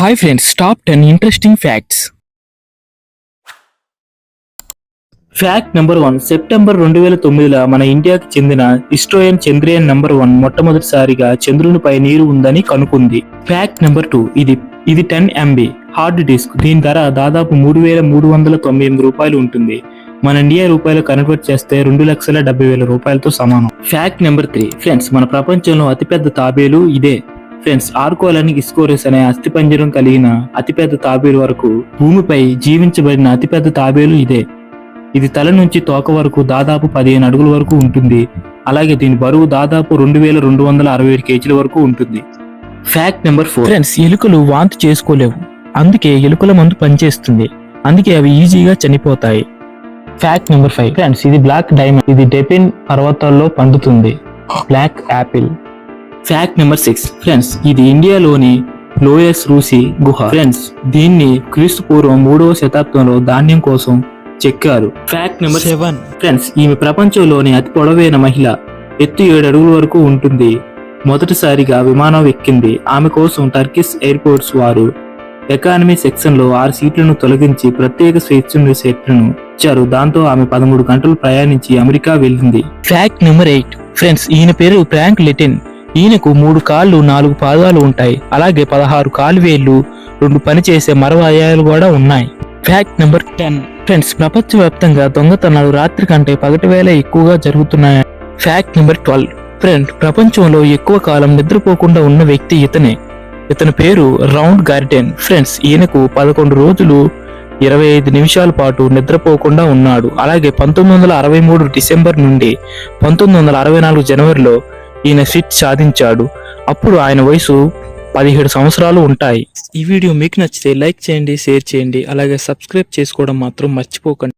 Hi friends, top 10 interesting facts. Fact number 1. September 2009లో మన ఇండియాకి చెందిన ఇస్రోయన్ చంద్రయాన్ నెంబర్ 1 మొట్టమొదటిసారిగా చంద్రునిపై నీరు ఉందని కనుక్కుంది. Fact number 2. ఇది 10 MB హార్డ్ డిస్క్. దీని ధర దాదాపు 3,398 రూపాయలు ఉంటుంది. మన ఇండియా రూపాయలు కన్వర్ట్ చేస్తే 2,70,000 రూపాయలతో సమానం. Fact number 3. ఫ్రెండ్స్, మన ప్రపంచంలో అతిపెద్ద తాబేలు ఇదే. ఫ్రెండ్స్, ఆర్కోలానిక్ ఇస్కోరిస్ అనే అస్థిపంజరం కలిగిన అతిపెద్ద తాబేలు వరకు భూమిపై జీవించబడిన అతిపెద్ద తాబేలు ఇదే. ఇది తల నుంచి తోక వరకు దాదాపు 15 అడుగుల వరకు ఉంటుంది. అలాగే దీని బరువు దాదాపు 2,267 కేజీల వరకు ఉంటుంది. Fact number 4. ఫ్రెండ్స్, ఎలుకలు వాంతి చేసుకోలేవు. అందుకే ఎలుకల మందు పనిచేస్తుంది. అందుకే అవి ఈజీగా చనిపోతాయి. Fact number 5. ఫ్రెండ్స్, ఇది బ్లాక్ డైమండ్. ఇది డెపిన్ పర్వతాల్లో పండుతుంది. Black apple. Fact number 6. Friends, ఇది ఇండియాలోని లోయస్ రూసి గుహ. ఫ్రెండ్స్, దీన్ని క్రీస్తు పూర్వం 3వ శతాబ్దంలో ధాన్యం కోసం చెక్కారు. Fact number 7. ఫ్రెండ్స్, ఈమె ప్రపంచంలోని అతి పొడవైన మహిళ. ఎత్తు 7 అడుగుల వరకు ఉంటుంది. మొదటిసారిగా విమానం ఎక్కింది. ఆమె కోసం టర్కిష్ ఎయిర్పోర్ట్స్ వారు ఎకానమీ సెక్షన్ లో 6 సీట్లను తొలగించి ప్రత్యేక స్వేచ్ఛను సీట్లను ఇచ్చారు. దాంతో ఆమె 13 గంటలు ప్రయాణించి అమెరికా వెళ్ళింది. Fact number 8. ఫ్రెండ్స్, ఈయన పేరు ఫ్రాంక్ లిటిన్. ఈయనకు 3 కాళ్ళు 4 పాదాలు ఉంటాయి. అలాగే 16 కాలు వేళ్లు, 2 పనిచేసే మరవ అయాలు కూడా ఉన్నాయి. Fact number 10. ఫ్రెండ్స్, ప్రపంచవ్యాప్తంగా దొంగతనాలు రాత్రి కంటే పగటి వేళ ఎక్కువగా జరుగుతున్నాయి. Fact number 12. ఫ్రెండ్స్, ప్రపంచంలో ఎక్కువ కాలం నిద్రపోకుండా ఉన్న వ్యక్తి ఇతనే. ఇతని పేరు రౌండ్ గార్డెన్. ఫ్రెండ్స్, ఈయనకు 11 రోజులు 25 నిమిషాల పాటు నిద్రపోకుండా ఉన్నాడు. అలాగే 1963 డిసెంబర్ నుండి 1964 జనవరిలో ఈయన ఫిట్ సాధించాడు. అప్పుడు ఆయన వయసు 17 సంవత్సరాలు ఉంటాయి. ఈ వీడియో మీకు నచ్చితే లైక్ చేయండి, షేర్ చేయండి, అలాగే సబ్స్క్రైబ్ చేసుకోవడం మాత్రం మర్చిపోకండి.